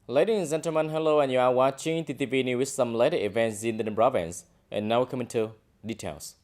Ladies and gentlemen, hello, and you are watching TTV News with some latest events in the province. And now coming to details.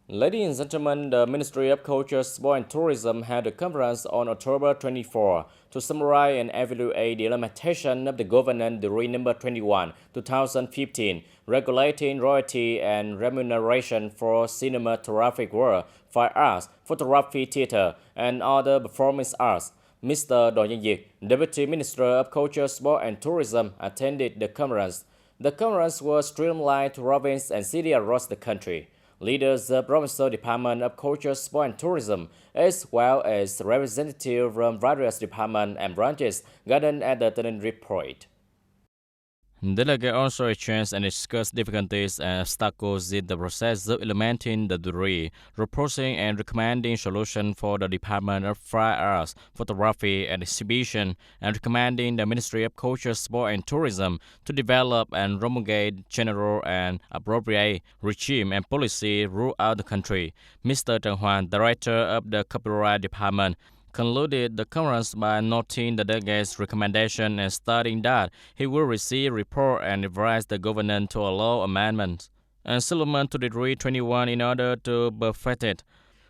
Ladies and gentlemen, the Ministry of Culture, Sport and Tourism had a conference on October 24 to summarize and evaluate the implementation of the Governance Decree number 21, 2015, regulating royalty and remuneration for cinematographic work, fine arts, photography, theater, and other performance arts. Mr. Do Nhân Deputy Minister of Culture, Sport and Tourism, attended the conference. The conference was streamlined to province and cities across the country. Leaders of Provincial Department of Culture, Sport and Tourism, as well as representatives from various departments and branches, gathered at the TayNinhTV report. Delegates also exchanged and discussed difficulties and obstacles in the process of implementing the decree, proposing and recommending solutions for the Department of Fine Arts, Photography and Exhibition, and recommending the Ministry of Culture, Sport and Tourism to develop and promulgate general and appropriate regime and policy throughout the country. Mr. Trần Hoàn, Director of the Copyright Department, concluded the conference by noting the delegates' recommendation and stating that he will receive report and advise the government to allow amendments and supplement to Decree 21 in order to perfect it.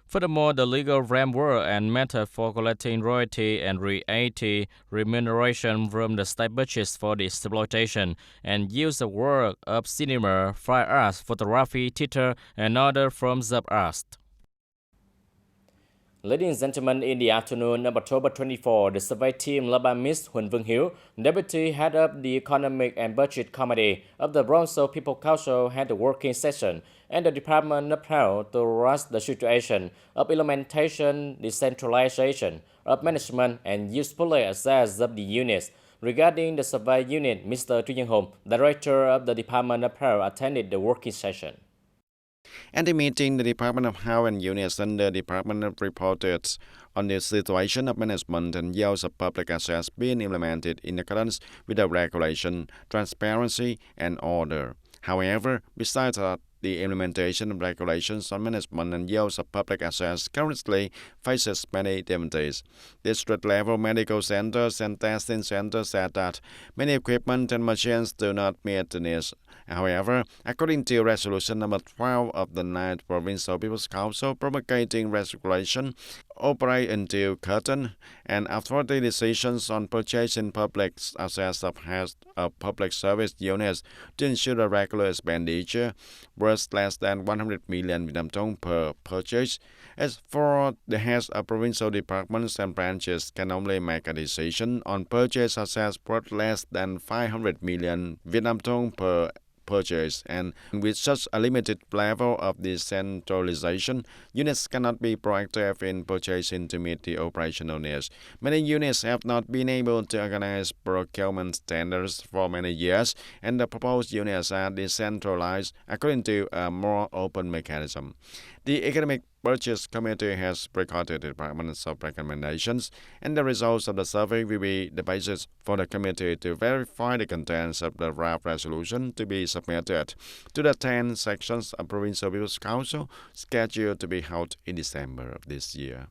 Furthermore, the legal framework and method for collecting royalty and royalty remuneration from the state budgets for the exploitation and use of work of cinema, fine arts, photography, theater, and other forms of art. Ladies and gentlemen, in the afternoon of October 24, the survey team led by Ms. Huỳnh Vương Hiếu, Deputy Head of the Economic and Budget Committee of the Provincial People Council, had a working session, and the department upheld to rush the situation of implementation, decentralization of management, and usefully access of the units. Regarding the survey unit, Mr. Truy Nhân Hùng, Director of the Department of Health, attended the working session. At the meeting, the Department of Health and units under the Department reported on the situation of management and use of public assets being implemented in accordance with the regulation, transparency, and order. However, besides that, the implementation of regulations on management and use of public assets currently faces many difficulties. District-level medical centers and testing centers said that many equipment and machines do not meet the needs. However, according to Resolution number 12 of the 9th Provincial People's Council promulgating regulation, operate until curtain and authority decisions on purchasing public assets of public service units to ensure a regular expenditure worth less than 100 million Vietnam dong per purchase. As for the heads of provincial departments and branches can only make a decision on purchase assets worth less than 500 million Vietnam dong per purchase, and with such a limited level of decentralization, units cannot be proactive in purchasing to meet the operational needs. Many units have not been able to organize procurement tenders for many years, and the proposed units are decentralized according to a more open mechanism. The Economic Purchase Committee has recorded the Department's recommendations, and the results of the survey will be the basis for the committee to verify the contents of the draft resolution to be submitted to the 10 sections of Provincial People's Council, scheduled to be held in December of this year.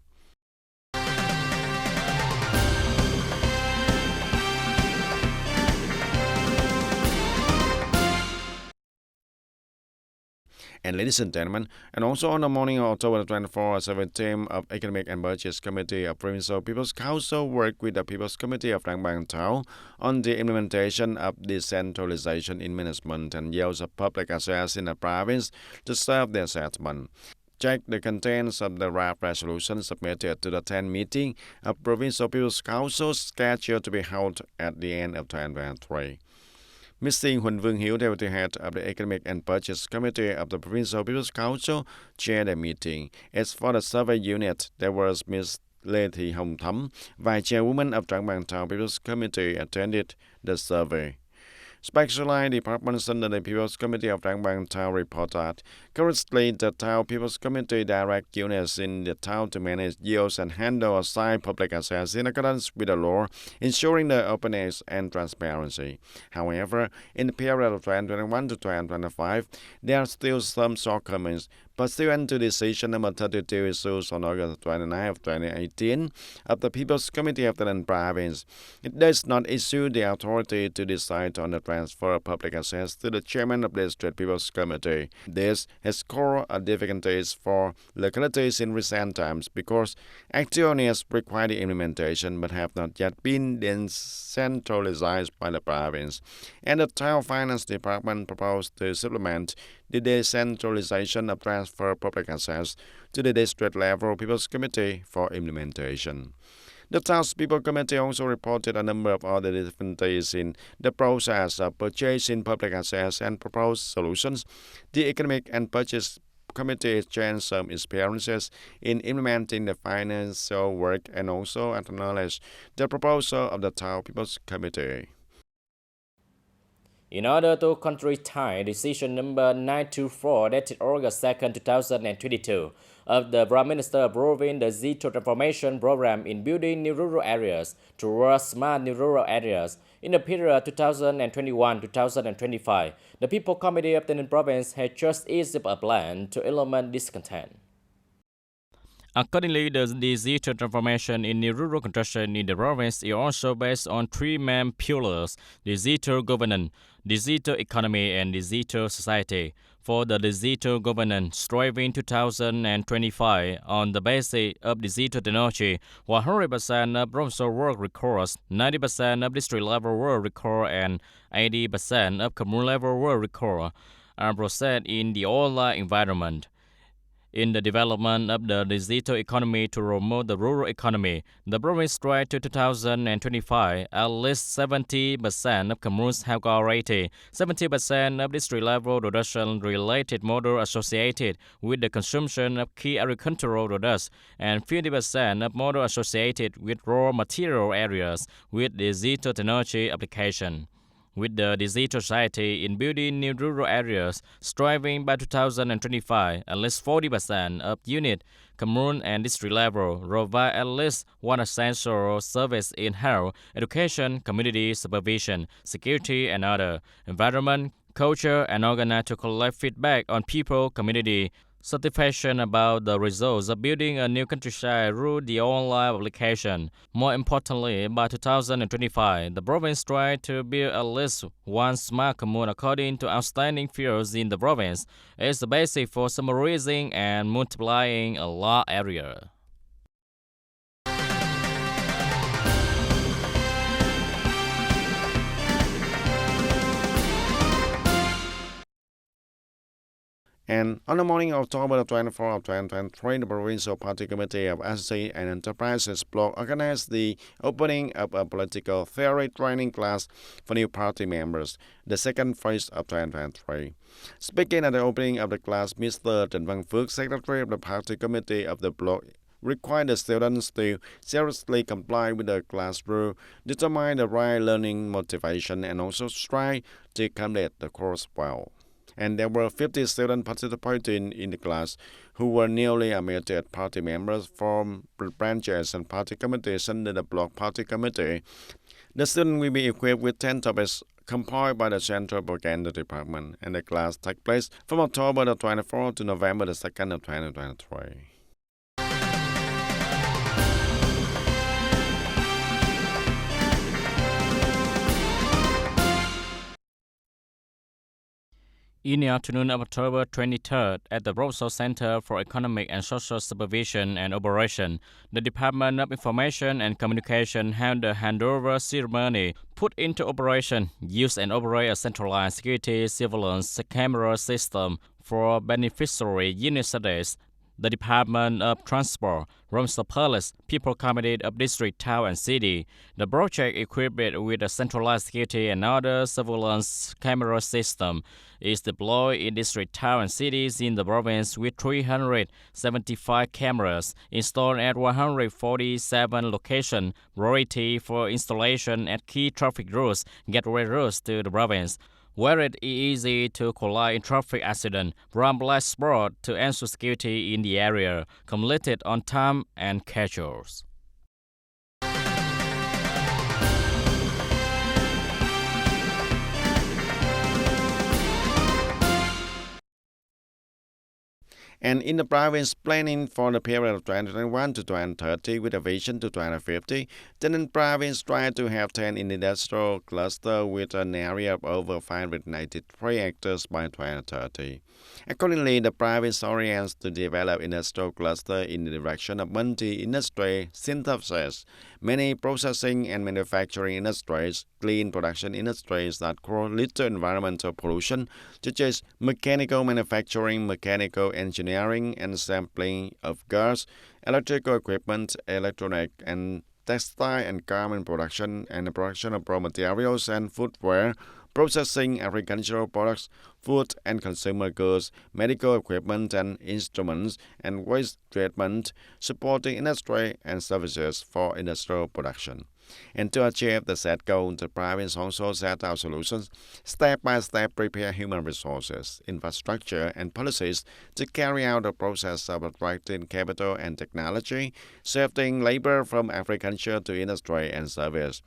And ladies and gentlemen, and also on the morning of October 24, a survey team of Economic and Budget Committee of Provincial People's Council worked with the People's Committee of Trang Bang Thao on the implementation of decentralization in management and use of public assets in the province to serve their settlement. Check the contents of the draft resolution submitted to the 10th meeting of Provincial People's Council scheduled to be held at the end of 2023. Ms. Huỳnh Vương Hiếu, Deputy Head of the Economic and Budget Committee of the Provincial People's Council, chaired the meeting. As for the survey unit, there was Ms. Lê Thị Hồng Thắm, Vice Chairwoman of Trang Bang Thao People's Committee, attended the survey. Specialized departments under the People's Committee of Rangbang Town report that currently the Town People's Committee direct units in the town to manage yields and handle assigned public assets in accordance with the law, ensuring the openness and transparency. However, in the period of 2021 to 2025, there are still some shortcomings. Pursuant to decision number 32 issued on August 29 of 2018 of the People's Committee of the Province, it does not issue the authority to decide on the transfer of public assets to the chairman of the District People's Committee. This has caused difficulties for localities in recent times because actions require the implementation but have not yet been decentralized by the province. And the Town Finance Department proposed to supplement the decentralization of transfer public assets to the district level People's Committee for implementation. The Town's People Committee also reported a number of other difficulties in the process of purchasing public assets and proposed solutions. The Economic and Purchase Committee exchanged some experiences in implementing the financial work and also acknowledged the proposal of the Town People's Committee. In order to concretize decision number 924 dated August 2, 2022 of the Prime Minister approving the digital transformation program in building new rural areas towards smart new rural areas in the period 2021-2025, the People Committee of TayNinhTV Province has just issued a plan to implement this content. Accordingly, the digital transformation in the rural construction in the province is also based on three main pillars: digital governance, digital economy, and digital society. For the digital governance, striving 2025 on the basis of digital technology, 100% of provincial work records, 90% of district-level work record, and 80% of commune-level work record are processed in the online environment. In the development of the digital economy to promote the rural economy, the province strives to 2025, at least 70% of communes have already, 70% of district-level production-related model associated with the consumption of key agricultural products, and 50% of model associated with raw material areas with digital technology application. With the digital society in building new rural areas, striving by 2025, at least 40% of unit, commune and district level provide at least one essential service in health, education, community supervision, security, and other, environment, culture, and organize to collect feedback on people, community, certification about the results of building a new countryside through the online application. More importantly, by 2025, the province strives to build at least one smart commune according to outstanding fields in the province. It's the basis for summarizing and multiplying a large area. And on the morning of October 24 of 2023, the Provincial Party Committee of SC and Enterprises Bloc organized the opening of a political theory training class for new party members, the second phase of 2023. Speaking at the opening of the class, Mr. Trần Văn Phước, Secretary of the Party Committee of the Bloc, required the students to seriously comply with the class rule, determine the right learning motivation, and also strive to complete the course well. And there were 50 students participating in the class who were newly admitted party members from branches and party committees under the Bloc Party Committee. The students will be equipped with 10 topics compiled by the Central Propaganda Department, and the class takes place from October 24 to November 2nd of 2023. In the afternoon of October 23rd, at the Provincial Center for Economic and Social Supervision and Operation, the Department of Information and Communication held the handover ceremony, put into operation, use and operate a centralized security surveillance camera system for beneficiary unit studies. the Department of Transport, runs the police, people committee of district, town, and city. The project, equipped with a centralized security and other surveillance camera system, is deployed in district, town, and cities in the province with 375 cameras installed at 147 locations, priority for installation at key traffic routes, gateway routes to the province, where it is easy to collide in traffic accident, from black spot to ensure security in the area, completed on time and schedules. And in the province planning for the period of 2021 to 2030 with a vision to 2050, the province tried to have 10 industrial clusters with an area of over 593 hectares by 2030. Accordingly, the province orients to develop industrial clusters in the direction of multi-industry synthesis, many processing and manufacturing industries, clean production industries that cause little environmental pollution, such as mechanical manufacturing, mechanical engineering and sampling of gas, electrical equipment, electronic and textile and garment production, and the production of raw materials and footwear, processing agricultural products, food and consumer goods, medical equipment and instruments, and waste treatment, supporting industry and services for industrial production. And to achieve the set goal, the province also set out solutions, step by step prepare human resources, infrastructure, and policies to carry out the process of attracting capital and technology, shifting labor from agriculture to industry and service,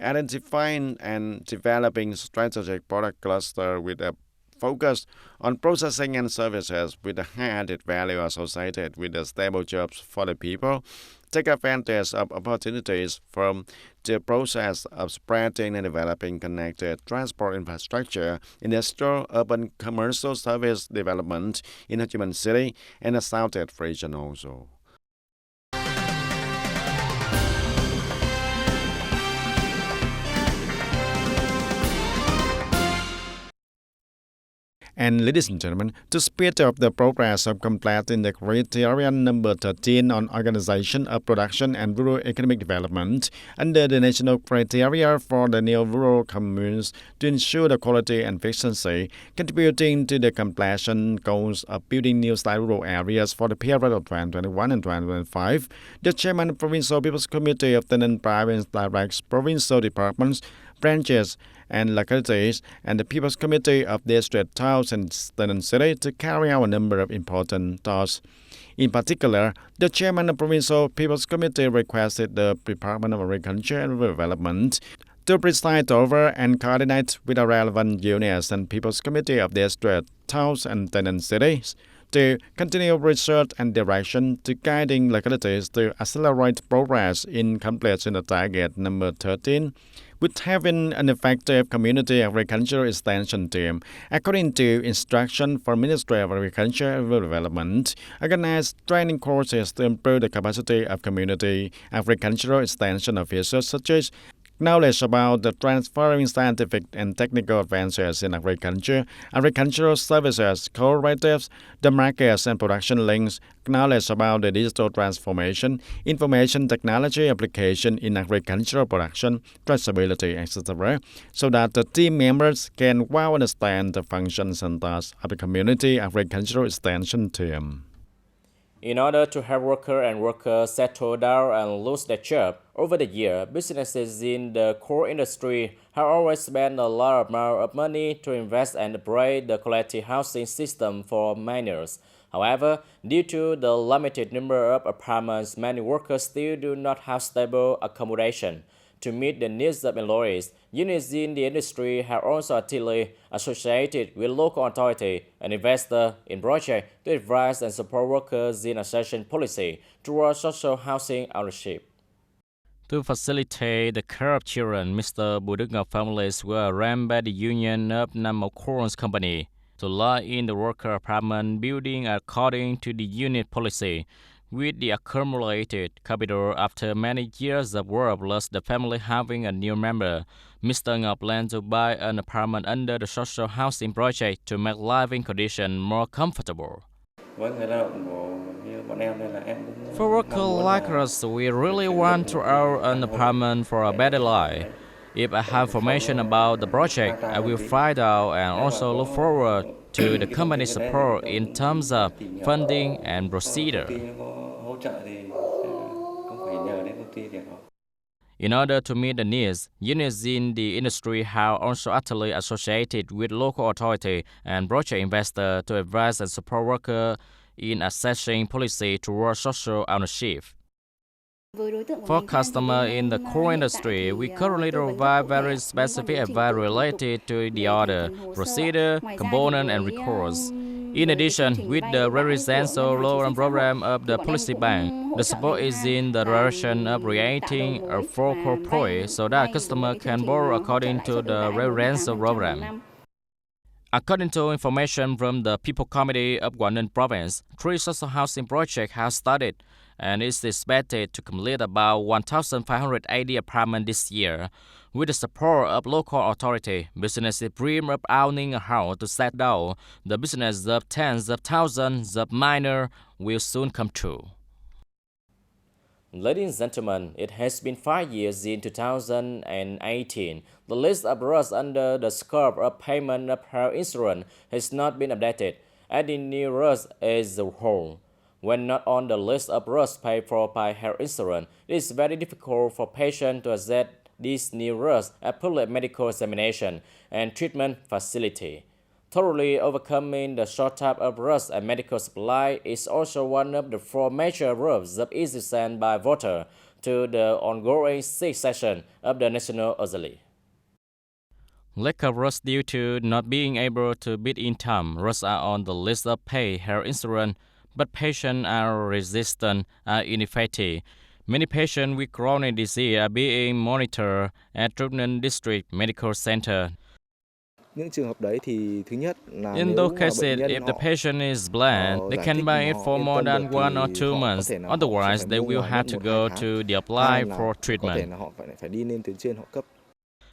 identifying and developing strategic product cluster with a focus on processing and services with a high added value associated with the stable jobs for the people, take advantage of opportunities from the process of spreading and developing connected transport infrastructure, industrial, urban, commercial service development in the human city and the southeast region also. And ladies and gentlemen, to speed up the progress of completing the criterion number 13 on organization of production and rural economic development under the national criteria for the new rural communes to ensure the quality and efficiency, contributing to the completion goals of building new style rural areas for the period of 2021 and 2025, the chairman of the Provincial People's Committee of the Province directs provincial departments, branches, and localities, and the People's Committee of District, Towns, and City to carry out a number of important tasks. In particular, the chairman of the Provincial People's Committee requested the Department of Agriculture and Rural Development to preside over and coordinate with the relevant units and People's Committee of District, Towns, and Cities to continue research and direction to guiding localities to accelerate progress in completing the target number 13, with having an effective community agricultural extension team, according to instruction from Ministry of Agriculture and Rural Development, organized training courses to improve the capacity of community agricultural extension officers, such as knowledge about the transferring scientific and technical advances in agriculture, agricultural services, cooperatives, the markets and production links, knowledge about the digital transformation, information technology application in agricultural production, traceability, etc., so that the team members can well understand the functions and tasks of the community agricultural extension team. In order to help workers settle down and lose their job, over the year, businesses in the core industry have always spent a large amount of money to invest and upgrade the quality housing system for minors. However, due to the limited number of apartments, many workers still do not have stable accommodation. To meet the needs of employees, units in the industry have also actively associated with local authority and investors in projects to advise and support workers in accession policy towards social housing ownership. To facilitate the care of children, Mr. Budunga families were arranged by the Union of Namakorn's company to lie in the worker apartment building according to the unit policy. With the accumulated capital after many years of work plus the family having a new member, Mr. Nga planned to buy an apartment under the social housing project to make living conditions more comfortable. For workers like us, we really want to earn an apartment for a better life. If I have information about the project, I will find out and also look forward to the company's support in terms of funding and procedure. In order to meet the needs, unions in the industry have also actively associated with local authority and project investors to advise and support workers in assessing policy towards social ownership. For customers in the core industry, we currently provide very specific advice related to the order, procedure, component, and recourse. In addition, with the residential loan program of the Policy Bank, the support is in the direction of creating a focal point so that customers can borrow according to the residential program. According to information from the People Committee of Quảng Ninh Province, 3 social housing projects have started and is expected to complete about 1,580 apartments this year. With the support of local authority, businesses dream of owning a house to settle down. The business of tens of thousands of minors will soon come true. Ladies and gentlemen, it has been 5 years in 2018. The list of risks under the scope of payment of health insurance has not been updated, adding new risks as a whole. When not on the list of risks paid for by health insurance, it is very difficult for patients to access these new risks at public medical examination and treatment facility. Thoroughly overcoming the shortage of drugs and medical supply is also one of the 4 major rules of easy sent by voters to the ongoing 6th session of the National Assembly. Lack of drugs due to not being able to bid in time. Drugs are on the list of paid health insurance, but patients are resistant or ineffective. Many patients with chronic disease are being monitored at Trung District Medical Center. In those cases, if the patient is blind, they can buy it for more than 1 or 2 months. Otherwise, they will have to go to the apply for treatment.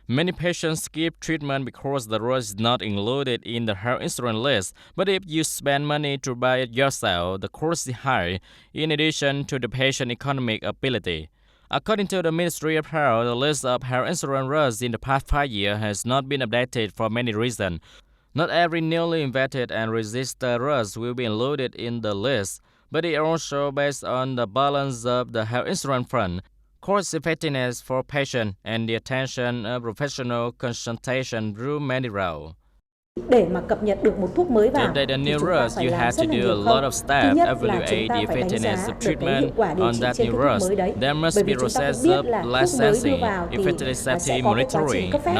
Many patients skip treatment because the drug is not included in the health insurance list. But if you spend money to buy it yourself, the cost is high, in addition to the patient's economic ability. According to the Ministry of Health, the list of health insurance drugs in the past 5 years has not been updated for many reasons. Not every newly invented and registered drugs will be included in the list, but it also based on the balance of the health insurance fund, cost effectiveness for patients, and the attention of professional consultation through many routes. Để mà cập nhật được một thuốc mới vào thì chúng ta phải làm rất là nhiều khâu. Thứ nhất là chúng ta phải đánh giá được cái hiệu quả điều trị trên cái thuốc mới đấy. Bởi vì chúng ta cũng biết là thuốc mới đưa vào thì sẽ có cái quá trình cấp phép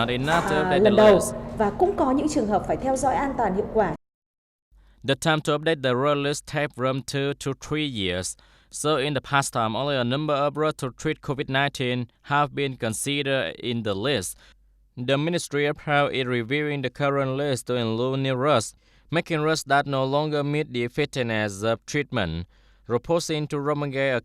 lần đầu và cũng có những trường hợp phải theo dõi an toàn hiệu quả. The time to update the drug list takes from 2 to 3 years. So in the past time, only a number of drugs to treat COVID-19 have been considered in the list. The Ministry of Health is reviewing the current list to include new drugs, making drugs that no longer meet the effectiveness of treatment, proposing to promulgate a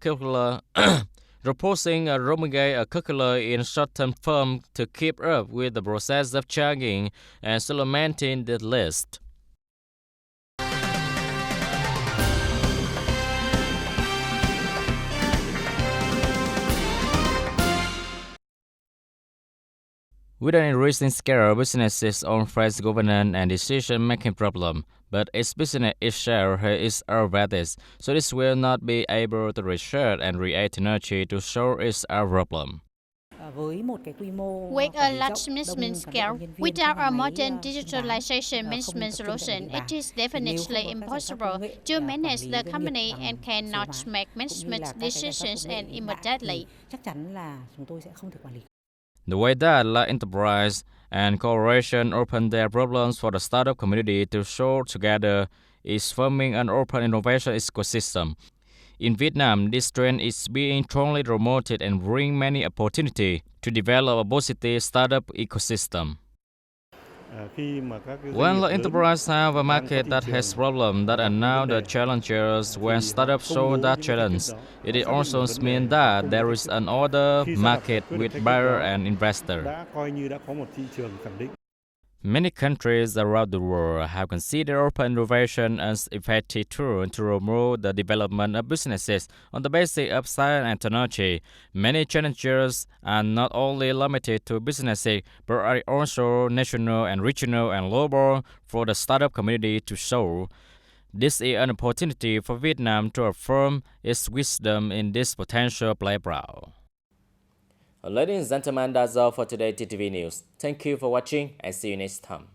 circular in short-term form to keep up with the process of charging and supplementing the list. With an increasing scale, businesses own face governance and decision-making problem, but its business itself has its advantage, so this will not be able to research and create energy to solve its problem. With a large management scale, without a modern digitalization management solution, it is definitely impossible to manage the company and cannot make management decisions and immediately. The way that large enterprise and corporation open their problems for the startup community to solve together is forming an open innovation ecosystem. In Vietnam, this trend is being strongly promoted and bring many opportunities to develop a positive startup ecosystem. When the enterprise have a market that has problems that are now the challenges when startups solve that challenge, it also means that there is an other market with buyer and investor. Many countries around the world have considered open innovation as an effective tool to promote the development of businesses on the basis of science and technology. Many challenges are not only limited to businesses, but are also national and regional and global for the startup community to show. This is an opportunity for Vietnam to affirm its wisdom in this potential playground. Ladies and gentlemen, that's all for today TTV News. Thank you for watching and see you next time.